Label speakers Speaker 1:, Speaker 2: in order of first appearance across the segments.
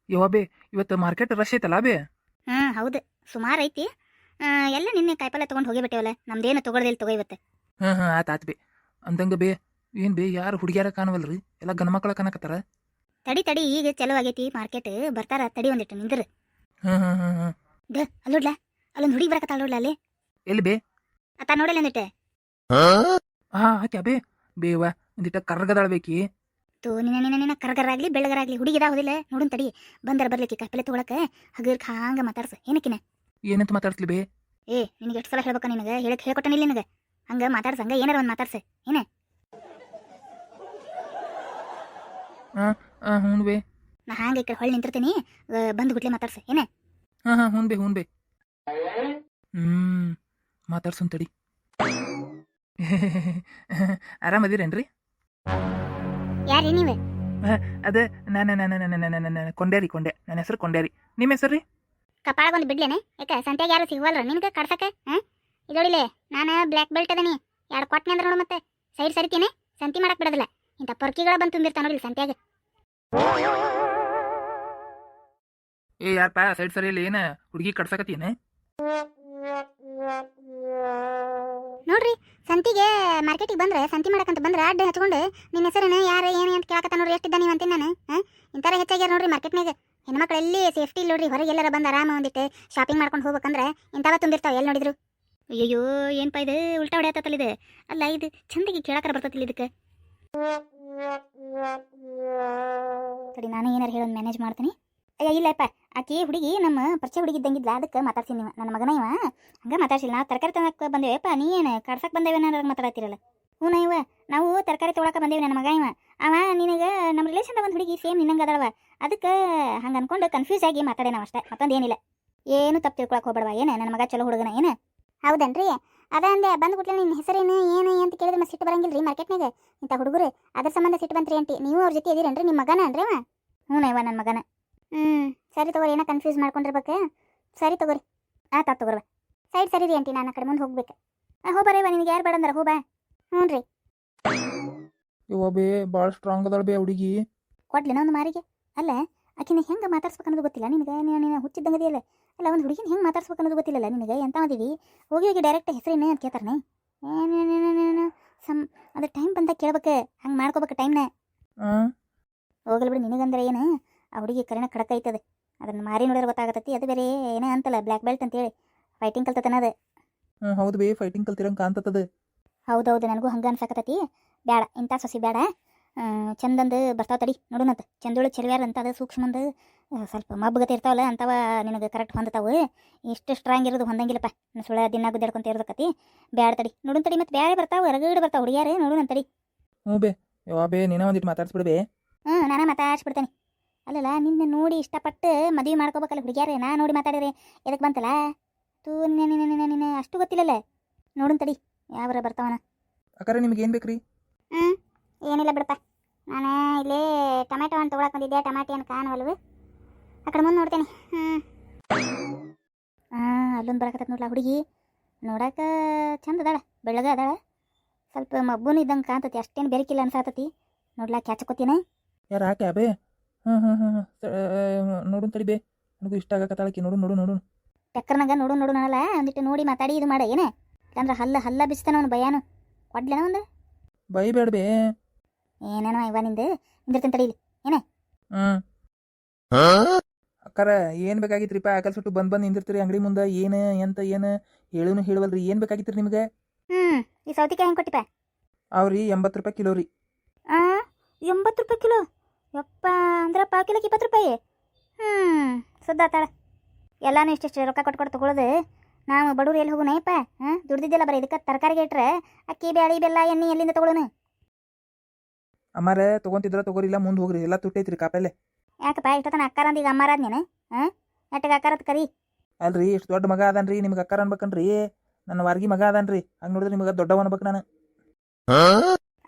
Speaker 1: ಯವ್ವ ಬೇ, ಇವತ್ತು ಮಾರ್ಕೆಟ್ ರಶ್ ಐತಲ್ಲ ಬೇ?
Speaker 2: ಹೌದು, ಸುಮಾರು ಐತಿ. ಎಲ್ಲ ನಿನ್ನೆ ಕಾಯಿಪಲ್ಲೆ ತೊಗೊಂಡು ಹೋಗಿಬಿಟ್ಟೇವಲ್ಲ, ನಮ್ದೇನು ತೊಗೊಳ್ದಿಲ್ಲ ತಗೋ ಇವತ್ತು.
Speaker 1: ಹಾಂ ಆತ್ ಬೇ. ಅಂದಂಗ ಬೇ, ಏನು ಬೇ, ಯಾರು ಹುಡುಗಿಯಾರ ಕಾಣವಲ್ರಿ? ಎಲ್ಲ ಗಂಡ ಮಕ್ಕಳ ಕಾಣಕತ್ತಾರ.
Speaker 2: ತಡಿ ಈಗ ಚಲೋ ಆಗೈತಿ ಮಾರ್ಕೆಟ್, ಬರ್ತಾರ, ತಡಿ ಒಂದಿಟ್ಟು ನಿಂದ್ರು.
Speaker 1: ಹಾಂ
Speaker 2: ಅಲ್ಲೋಡ್ಲ, ಅಲ್ಲೊಂದು ಹುಡುಗಿ ಬರಕತ್ತಾಳ ನೋಡ್ಲ ಅಲ್ಲಿ.
Speaker 1: ಎಲ್ಲಿ ಬೇ?
Speaker 2: ಅತ್ತ ನೋಡಲ್ಲ ಒಂದಿಟ್ಟೆ.
Speaker 1: ಆಕ್ಯಾ ಬೇ? ಬೇವ ಒಂದಿಟ್ಟ ಕರ್ಗದಾಳ ಬೇಕಿ.
Speaker 2: ನಿನ್ನ ಕರಗರಾಗ್ಲಿ ಬೆಳಗರಾಗ್ಲಿ ಹುಡುಗಿದ ಹೋದಿಲ್ಲ ನೋಡುನ್ ತಡಿ. ಬರ್ಲಿಕ್ಕೆ ಕಾಯಿಪಲ್ಲೆ ತೊಗೊಳಕ ಹಗರ್ಕ ಹಾಂಗ ಮಾತಾಡ್ಸ ಏನಕ್ಕಿನ.
Speaker 1: ಏನಂತ ಮಾತಾಡ್ಸ್ಲಿ ಬೇ?
Speaker 2: ನಿನಗೆ ಎಷ್ಟು ಸಲ ಹೇಳ್ಬೇಕ, ನಿನಗೆ ಹೇಳ್ಕೊಟ್ಟನಿಲ್ಲ ನಿನಗೆ. ಹಂಗ ಮಾತಾಡ್ಸ, ಹಂಗ ಏನಾರ ಒಂದು ಮಾತಾಡ್ಸ ಏನ.
Speaker 1: ಹ್ಞೂ ಬೇ.
Speaker 2: ನಾ ಹಾಂಗ ಈ ಕಡೆ ಹೊಳ್ಳಿ ನಿಂತಿರ್ತೀನಿ, ಬಂದು ಗುಟ್ಲೆ ಮಾತಾಡ್ಸ ಏನ.
Speaker 1: ಹ್ಞೂ ಬೇ. ಮಾತಾಡ್ಸೋನ್ ತಡಿ. ಆರಾಮದಿರೇನ್ರಿ?
Speaker 2: ಯಾರೀ ನೀವೇ?
Speaker 1: ಅದೇ ನಾನು ಕೊಂಡೇರಿ. ನನ್ನ ಹೆಸರು ಕೊಂಡೇರಿ. ನಿಮ್ಮ ಹೆಸರು ರೀ?
Speaker 2: ಕಪಾಳಗೊಂದು ಬಿಡ್ಲೇನೆ, ಯಾಕೆ ಸಂತ್ಯಾಗ ಯಾರು ಸಿಗುವಲ್ರ ನಿನಗೆ ಕಡ್ಸಕ್ಕೆ? ಇದೊಳಿಲೆ, ನಾನು ಬ್ಲ್ಯಾಕ್ ಬೆಲ್ಟ್ ಅದನಿ, 2 ಕೊಟ್ಟನೆ ಅಂದ್ರೆ ನೋಡು, ಮತ್ತೆ ಸೈಡ್ ಸರಿತೀನಿ, ಸಂತಿ ಮಾಡಕ್ ಬಿಡೋದಿಲ್ಲ. ಇಂಥ ಪರ್ಕಿಗಳ ಬಂದು ತುಂಬಿರ್ತಾವ ನೋಡಿಲ್ಲ ಸಂತ್ಯಾಗ.
Speaker 1: ಯಾರಪ್ಪ ಸೈಡ್ ಸರಿ ಇಲ್ಲ, ಏನು ಹುಡುಗಿ ಕಡ್ಸಕತ್ತೀನ?
Speaker 2: ನೋಡ್ರಿ, ಸಂತಿಗೆ ಮಾರ್ಕೆಟಿಗೆ ಬಂದ್ರೆ, ಸಂತಿ ಮಾಡಕಂತ ಬಂದ್ರೆ ಅಡ್ಡ ಹಚ್ಕೊಂಡು ನಿನ್ನ ಹೆಸರನ್ನು ಯಾರು ಏನು ಅಂತ ಕೇಳಕತ್ತ ನೋಡ್ರಿ. ಎಷ್ಟಿದ್ದ ನೀವು ಅಂತೀನಿ ನಾನು. ಇಂಥರ ಹೆಚ್ಚಾಗ್ಯಾರ ನೋಡ್ರಿ ಮಾರ್ಕೆಟ್ನಾಗ. ಹೆಣ್ಮಕ್ಳು ಎಲ್ಲಿ ಸೇಫ್ಟಿ ಇಲ್ಲ ನೋಡ್ರಿ. ಹೊರಗೆ ಎಲ್ಲಾರ ಬಂದು ಆರಾಮ ಒಂದಿಟ್ಟು ಶಾಪಿಂಗ್ ಮಾಡ್ಕೊಂಡು ಹೋಗ್ಬೇಕಂದ್ರೆ ಇಂಥವ ತುಂಬಿರ್ತಾವೆ ಎಲ್ಲಿ ನೋಡಿದ್ರು. ಅಯ್ಯೋ ಏನಪ್ಪ ಇದು ಉಲ್ಟಾ ಹೊಡೆಯತ್ತಲ್ಲ ಇದು. ಅಲ್ಲ ಇದು ಚಂದಿಗೆ ಕೇಳಕರ ಬರ್ತತಿಲ್ಲ ಇದಕ್ಕೆ. ಸರಿ, ನಾನು ಏನಾರು ಹೇಳೋದು ಮ್ಯಾನೇಜ್ ಮಾಡ್ತೀನಿ. ಇಲ್ಲಪ್ಪ, ಆಕಿ ಹುಡುಗಿ ನಮ್ಮ ಪರಿಚಯ ಹುಡುಗಿ ಇದ್ದಂಗಿದ್ಲ, ಅದಕ್ಕೆ ಮಾತಾಡ್ತೀನಿ. ನೀವು ನನ್ನ ಮಗನ ಇವ ಹಂಗೆ ಮಾತಾಡ್ಸಿಲ್ಲ. ನಾವು ತರಕಾರಿ ತಗೊಳಕ್ಕೆ ಬಂದೇವಪ್ಪ, ನೀ ಏನು ಕಡ್ಸಕ್ಕೆ ಬಂದೇವೆ ಅನ್ನೋದು ಮಾತಾಡ್ತಿರಲ್ಲ. ಹ್ಞೂ ಇವ, ನಾವು ತರಕಾರಿ ತೊಗೊಳಕ್ಕೆ ಬಂದೇವೆ. ನನ್ನ ಮಗ ಇವ ಅವ ನಿನಗೆ ನಮ್ಮ ರಿಲೇಷನ್ದ ಒಂದು ಹುಡುಗಿ ಸೇಮ್ ನಿನ್ನಂಗೆ ಅದಳವ, ಅದಕ್ಕೆ ಹಂಗೆ ಅನ್ಕೊಂಡು ಕನ್ಫ್ಯೂಸ್ ಆಗಿ ಮಾತಾಡೇ ನಾವು ಅಷ್ಟೇ, ಮತ್ತೊಂದು ಏನಿಲ್ಲ. ಏನು ತಪ್ಪು ತಿಳ್ಕೊಳಕ್ಕೆ ಹೋಗ್ಬೇಡವ. ಏನು ನನ್ನ ಮಗ ಚಲೋ ಹುಡುಗನ ಏನು? ಹೌದನ್ರಿ? ಅದ ಅಂದೆ, ಬಂದ್ಬಿಟ್ಲೆ ನಿನ್ನ ಹೆಸರೇನು ಏನು ಅಂತ ಕೇಳಿದ್ರೆ ಮತ್ತೆ ಸಿಟ್ಟು ಬರಂಗಿಲ್ಲ ರೀ ಮಾರ್ಕೆಟ್ನಾಗ. ಇಂಥ ಹುಡುಗರು ಅದ್ರ ಸಂಬಂಧ ಸಿಟ್ಟು ಬಂತ್ರಿ ಅಂಟಿ. ನೀವು ಅವ್ರ ಜೊತೆ ಇದೀರೇನ್ರಿ? ನಿಮ್ಮ ಮಗನ ಅನ್ರಿ ಅವ? ಹ್ಞೂ ಇವ ನನ್ನ ಮಗನ. ಸರಿ ತಗೋರಿ, ಏನೋ ಕನ್ಫ್ಯೂಸ್ ಮಾಡ್ಕೊಂಡಿರ್ಬೇಕು. ಸರಿ ತಗೋರಿ, ಆತ ತಗೋರ್ವ. ಸೈಡ್ ಸರಿ ರೀ ಆಂಟಿ, ನಾನು ಆ ಕಡೆ ಮುಂದೆ ಹೋಗ್ಬೇಕು. ಹೋಗ್ಬಾರ ಇವ, ನಿನಗೆ ಯಾರು ಬೇಡ ಅಂದಾರ? ಹೋಗ್ಬಾ. ಹ್ಞೂ ರೀ.
Speaker 1: ಯವ್ವ ಬೇ, ಭಾಳ ಸ್ಟ್ರಾಂಗ್ ಅದಾಳ ಬೇ ಹುಡುಗಿ.
Speaker 2: ಕೊಡ್ಲಿನ ಒಂದು ಮಾರಿಗೆ. ಅಲ್ಲ, ಆಕಿನ ಹೆಂಗೆ ಮಾತಾಡ್ಸ್ಬೇಕು ಅನ್ನೋದು ಗೊತ್ತಿಲ್ಲ ನಿನಗೆ. ನೀನು ಹುಚ್ಚಿದ್ದಂಗದಿಯಲ್ಲ. ಅಲ್ಲ, ಒಂದು ಹುಡುಗಿನ ಹೆಂಗೆ ಮಾತಾಡ್ಸ್ಬೇಕು ಅನ್ನೋದು ಗೊತ್ತಿಲ್ಲಲ್ಲ ನಿನಗೆ. ಎಂತ ಅದೀವಿ, ಹೋಗಿ ಡೈರೆಕ್ಟ್ ಹೆಸರೇನು ಅಂತ ಕೇಳ್ತಾರನೆ. ಏನೇನೇನೇನೇನು ಅದು ಟೈಮ್ ಬಂದಾಗ ಕೇಳ್ಬೇಕು, ಹಂಗೆ ಮಾಡ್ಕೋಬೇಕು ಟೈಮ್ನ. ಹೋಗಲ್ ಬಿಡು, ನಿನಗಂದ್ರೆ ಏನು ಆ ಹುಡುಗಿ ಕರೆನ ಖಡಕ್ ಐತದೆ. ಅದನ್ನು ಮಾರಿ ನೋಡಿದ್ರೆ ಗೊತ್ತಾಗತ್ತತಿ. ಅದು ಬೇರೆ ಏನೇ ಅಂತಲ್ಲ, ಬ್ಲ್ಯಾಕ್ ಬೆಲ್ಟ್ ಅಂತೇಳಿ ಫೈಟಿಂಗ್ ಕಲ್ತತನದು.
Speaker 1: ಹೌದು ಬೇ, ಫೈಟಿಂಗ್ ಕಲ್ತಿರಂಗೆ ಕಾಣ್ತದ.
Speaker 2: ಹೌದೌದು, ನನಗೂ ಹಂಗೆ ಅನ್ಸಕತ್ತತಿ. ಬೇಡ, ಇಂಥ ಸೊಸಿ ಬೇಡ. ಚಂದಂದು ಬರ್ತಾವ ತಡಿ ನೋಡುನಂತ. ಚಂದೊಳಗೆ ಚೆಲುವ್ಯಾರ ಅಂತ, ಅದು ಸೂಕ್ಷ್ಮಂದು ಸ್ವಲ್ಪ ಮಬ್ಬಗತ್ತೆ ಇರ್ತಾವಲ್ಲ ಅಂಥವ ನಿನಗೆ ಕರೆಕ್ಟ್ ಹೊಂದತಾವು. ಇಷ್ಟು ಸ್ಟ್ರಾಂಗ್ ಇರೋದು ಹೊಂದಂಗಿಲ್ಲಪ್ಪ. ಸುಳ್ಳ ದಿನ ಗುದ್ದಾಡ್ಕೊಂತ ಇರೋದಕ್ಕತಿ. ಬ್ಯಾಡ ತಡಿ ನೋಡುನ್ ತಡಿ, ಮತ್ತೆ ಬೇರೆ ಬರ್ತಾವೆ, ರಗಡ್ ಬರ್ತಾವೆ ಹುಡುಗಿಯಾರು, ನೋಡುನಂತಡಿ.
Speaker 1: ಹ್ಞೂ ಬೇ. ಯವ್ವ ಬೇ, ನೀನ ಒಂದಿಟ್ಟು ಮಾತಾಡ್ಸ್ಬಿಡ್ಬೇ.
Speaker 2: ನಾನು ಮಾತಾಡ್ಸ್ಬಿಡ್ತೇನೆ. ಅಲ್ಲಲ್ಲ, ನಿನ್ನ ನೋಡಿ ಇಷ್ಟಪಟ್ಟು ಮದುವೆ ಮಾಡ್ಕೋಬೇಕಲ್ಲ ಹುಡುಗಿಯಾರೆ. ನಾ ನೋಡಿ ಮಾತಾಡಿದ್ರೆ ಎದಕ್ಕೆ ಬಂತಲ್ಲ ನಿನ್ನ ಅಷ್ಟು ಗೊತ್ತಿಲ್ಲಲ್ಲ. ನೋಡುನ್ ತಡಿ ಯಾವ್ರ ಬರ್ತಾವನ.
Speaker 1: ಅಕ್ಕಾರ ನಿಮ್ಗೆ ಏನು ಬೇಕ್ರಿ?
Speaker 2: ಏನಿಲ್ಲ ಬಿಡಪ್ಪ, ನಾನು ಇಲ್ಲೇ ಟೊಮೆಟೊ ಹಣ್ಣು ತೊಗೊಳಕ್ಕೆ ಬಂದಿದ್ದೆ. ಟಮಾಟಿ ಹಣ್ಣು ಕಾಣವಲ್ವು, ಆ ಕಡೆ ಮುಂದೆ ನೋಡ್ತೇನೆ. ಅಲ್ಲೊಂದು ಬರಕತ್ತ ನೋಡ್ಲ ಹುಡುಗಿ. ನೋಡಕ್ಕೆ ಚಂದ ಅದಾಳ, ಬೆಳ್ಳಗ ಅದಾಳ, ಸ್ವಲ್ಪ ಮಬ್ಬೂನು ಇದ್ದಂಗೆ ಕಾಣ್ತತಿ. ಅಷ್ಟೇನು ಬೆರಕಿಲ್ಲ ಅನ್ಸಾತತಿ. ನೋಡ್ಲಾ ಕ್ಯಾಚಕೋತೀನಿ.
Speaker 1: ಯಾರು ಆಕೆ ಬೇ? ನೋಡು ತಡಿ ಬೇ, ನನಗೂ ಇಷ್ಟ ಆಗಕತ್ತಾಳಕಿ. ನೋಡು
Speaker 2: ಟಕ್ಕರ್ನಾಗ ನೋಡು ನೋಡಲ್ಲ, ಒಂದಿಟ್ಟು ನೋಡಿ ಮಾತಾಡಿ ಇದು ಮಾಡ ಏನೇ. ಇಲ್ಲಾಂದ್ರೆ ಹಲ್ಲ ಬಿಸ್ತಾನ ಅವನು ಭಯಾನು. ಕೊಡ್ಲೇನ ಒಂದು
Speaker 1: ಬೈ ಬೇಡ ಬೇ.
Speaker 2: ಏನೇನೋ ಇವ ನಿಂದಿರ್ತೀನಿ ತಡೀಲಿ ಏನೇ.
Speaker 1: ಅಕ್ಕಾರ ಏನು ಬೇಕಾಗಿತ್ರಿಪ್ಪ? ಆಕಲ್ ಸುಟ್ಟು ಬಂದು ನಿಂದಿರ್ತೀರಿ ಅಂಗಡಿ ಮುಂದೆ. ಏನು ಎಂತ ಏನು ಹೇಳೂನು ಹೇಳುವಲ್ರಿ. ಏನು ಬೇಕಾಗಿತ್ರಿ ನಿಮ್ಗೆ?
Speaker 2: ಈ ಸೌತಿಕಾಯಿ ಹೆಂಗೆ ಕೊಟ್ಟಿಪ್ಪ?
Speaker 1: ಅವ್ರಿ 80 ರೂಪಾಯಿ ಕಿಲೋ ರೀ.
Speaker 2: 80 ರೂಪಾಯಿ ಕಿಲೋ? ಯಪ್ಪ, ಅಂದ್ರೆ ಪಾವು ಕಿಲೋಕ್ಕೆ 20 ರೂಪಾಯಿ. ಸುದ್ದಾತಾಳ. ಎಲ್ಲಾನು ಇಷ್ಟಿಷ್ಟು ರೊಕ್ಕ ಕೊಟ್ಟು ತೊಗೊಳೋದು. ನಾವು ಬಡವ್ರು ಎಲ್ಲಿ ಹೋಗೋಣಪ್ಪ? ದುಡ್ದಿದ್ದೆಲ್ಲ ಬರೀ ಇದಕ್ಕೆ ತರಕಾರಿಗೆ ಇಟ್ರೆ ಅಕ್ಕಿ ಬ್ಯಾಳಿ ಬೆಲ್ಲ ಎಣ್ಣೆ ಎಲ್ಲಿಂದ ತೊಗೊಳೋನು?
Speaker 1: ಅಮ್ಮಾರ ತೊಗೊಂತಿದ್ರ ತೊಗೋರಿಲ್ಲ, ಮುಂದೆ ಹೋಗ್ರಿ, ಎಲ್ಲ ತುಟ್ಟೈತ್ರಿ ಕಾಪಲ್ಲೇ.
Speaker 2: ಯಾಕಪ್ಪ ಇಷ್ಟೊತ್ತನ ಅಕ್ಕಾರ ಅಂದ, ಈಗ ಅಮ್ಮಾರ ನೀನು? ನೆಟ್ಟಗೆ ಅಕ್ಕಾರತ್ ಕರಿ.
Speaker 1: ಅಲ್ರಿ, ಇಷ್ಟು ದೊಡ್ಡ ಮಗ ಅದನ್ರಿ, ನಿಮ್ಗೆ ಅಕ್ಕಾರ ಅನ್ಬೇಕನ್ರಿ? ನನ್ನ ವಾರ್ಗಿ ಮಗ ಅದನ್ರಿ, ಹಂಗೆ ನೋಡಿದ್ರೆ ನಿಮ್ಗೆ ದೊಡ್ಡವ ಅನ್ಬೇಕು ನಾನು.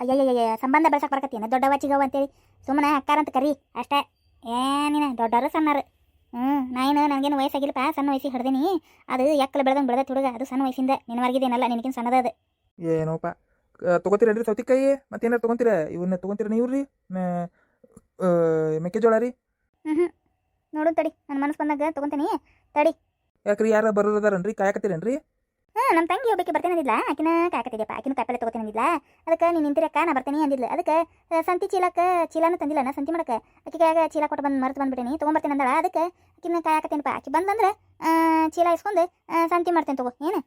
Speaker 2: ಅಯ್ಯಯ್ಯ, ಸಂಬಂಧ ಬೆಳ್ಸಕ್ಕೆ ಬರಕತ್ತೀನ ದೊಡ್ಡವ ಚಿಗವ ಅಂತೇಳಿ. ಸುಮ್ಮನೆ ಅಕ್ಕಾರ ಅಂತ ಕರಿ ಅಷ್ಟೇ. ಏನಿನ ದೊಡ್ಡವರು ಸಣ್ಣರು. ನನಗೇನು ವಯಸ್ಸಾಗಿಲ್ಲಪ್ಪ, ಸಣ್ಣ ವಯಸ್ಸಿಗೆ ಹಿಡ್ದೀನಿ. ಅದು ಎಕ್ಕಲು ಬೆಳೆದಂಗೆ ಬೆಳೆದ ಹುಡುಗ, ಅದು ಸಣ್ಣ ವಯಸ್ಸಿಂದ. ನಿನವರೆಗಿದೇನಲ್ಲ, ನಿನಗಿನ ಸಣ್ಣದ ಅದು.
Speaker 1: ಏನೋಪ್ಪ, ತೊಗೋತೀರಲ್ರಿ ಸೌತಿಕಾಯಿ? ಮತ್ತೇನಾರು ತೊಗೊಂತೀರ? ಇವನ್ನ ತೊಗೊಂತೀರ ನೀವು ರೀ? ಮೆಕ್ಕೆಜೋಳ ರೀ?
Speaker 2: ನೋಡು ತಡಿ ನನ್ನ ಮನಸ್ಸು ಬಂದಾಗ ತೊಗೊಂತೀನಿ ತಡಿ.
Speaker 1: ಯಾಕ್ರಿ ಯಾರ ಬರೋದಾರನ್ರಿ ಕಾಯಕತ್ತೀರೇನ್ರಿ?
Speaker 2: ನಮ್ಮ ತಂಗಿ ಹೋಗ್ಬೇಕು ಬರ್ತೇನೆ ಅಂದಿಲ್ಲ, ಆಕಿನ ಕಾಯಕತ್ತಿದ್ಯಪ್ಪ, ಆಕಿನ ಕಾಯಿಪಲ್ಲೆ ತೊಗೋತೀನಿ ಅಂದಿಲ್ಲ. ಅದಕ್ಕೆ ನೀನು ನಿಂತಿರಕ್ಕ ನಾ ಬರ್ತೀನಿ ಅಂದಿಲ್ಲ. ಅದಕ್ಕೆ ಸಂತಿ ಚೀಲನೂ ತಂದಿಲ್ಲ ನಾ ಸಂತಿ ಮಾಡಕ್ಕೆ. ಆಕಿಗೆ ಚೀಲ ಕೊಟ್ಟು ಬಂದು ಮರೆತು ಬಂದ್ಬಿಟ್ಟೇನಿ, ತೊಗೊಂಬರ್ತೀನಿ ಅಂದಳ. ಅದಕ್ಕೆ ಆಕಿನ ಕಾಯಕತ್ತೀನಪ್ಪ. ಆಕಿ ಬಂದಂದ್ರೆ ಚೀಲ ಇಸ್ಕೊಂಡು ಸಂತಿ ಮಾಡ್ತೇನೆ ತಗೋ. ಏನು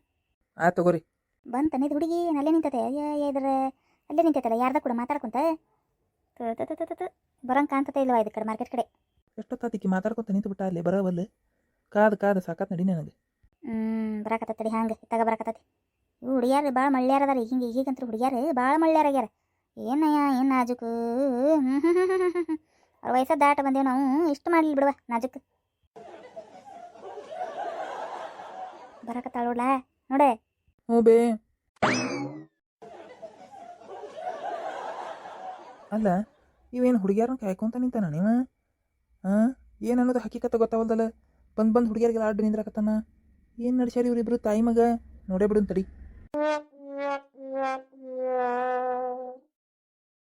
Speaker 1: ಆಯ್ತು ತಗೋರಿ.
Speaker 2: ಬಂತನೇದು ಹುಡುಗಿ ಅಲ್ಲೇ ನಿಂತತೆ. ಇದ್ರ ಅಲ್ಲೇ ನಿಂತೈತಲ್ಲ ಯಾರ್ದ ಕೂಡ ಮಾತಾಡ್ಕೊಂತ ಬರಂಗೆ ಕಾಣ್ತತೆ ಇಲ್ವಾ ಇದು ಕಡೆ ಮಾರ್ಕೆಟ್ ಕಡೆ.
Speaker 1: ಎಷ್ಟೊತ್ತಾತಿಕಿ ಮಾತಾಡ್ಕೊತ ನಿಂತು ಬಿಟ್ಟ ಅಲ್ಲಿ ಬರೋವಲ್ಲು. ಕಾದು ಸಾಕಾತ್ ನಡಿ ನನಗೆ.
Speaker 2: ಬರಾಕತ್ತಡಿ ಹಂಗೆ ಇತ್ತಾಗ ಬರಾಕತ್ತತಿ. ಇವು ಹುಡುಗ್ಯಾರ ಭಾಳ ಮಳ್ಳ್ಯಾರ ಅದಾರ. ಈಗಂತೂ ಹುಡುಗ್ಯಾರ ಭಾಳ ಮಳ್ಳ್ಯಾರಾಗ್ಯಾರ. ಏನಯ್ಯ ಏನು ನಾಜುಕು. ಅವ್ರ ವಯಸ್ಸು ದಾಟ ಬಂದೇವು ನಾವು. ಇಷ್ಟು ಮಾಡಲಿ ಬಿಡುವ ನಾಜುಕ್. ಬರಾಕತ್ತಾಳ ನೋಡ್ಲಾ ನೋಡೆ.
Speaker 1: ಹ್ಞೂ ಬೇ. ಅಲ್ಲ ಇವೇನು ಹುಡುಗ್ಯಾರನ್ನ ಕಾಯ್ಕೊಂತ ನಿಂತಾನ ನೀವ? ಹಾಂ, ಏನು ಅನ್ನೋದು ಹಕ್ಕಿಕತ್ತ ಗೊತ್ತಾವಲ್ದಲ್ಲ. ಬಂದು ಹುಡುಗಿಯರಿಗೆಲ್ಲ ಆಡ್ ನಿಂದ್ರಾಕತ್ತಾನ. ಏನು ನಡ್ಸ್ಯಾರ ಇವ್ರಿಬ್ರು ತಾಯಿ ಮಗ? ನೋಡೇ ಬಿಡು ತಡಿ.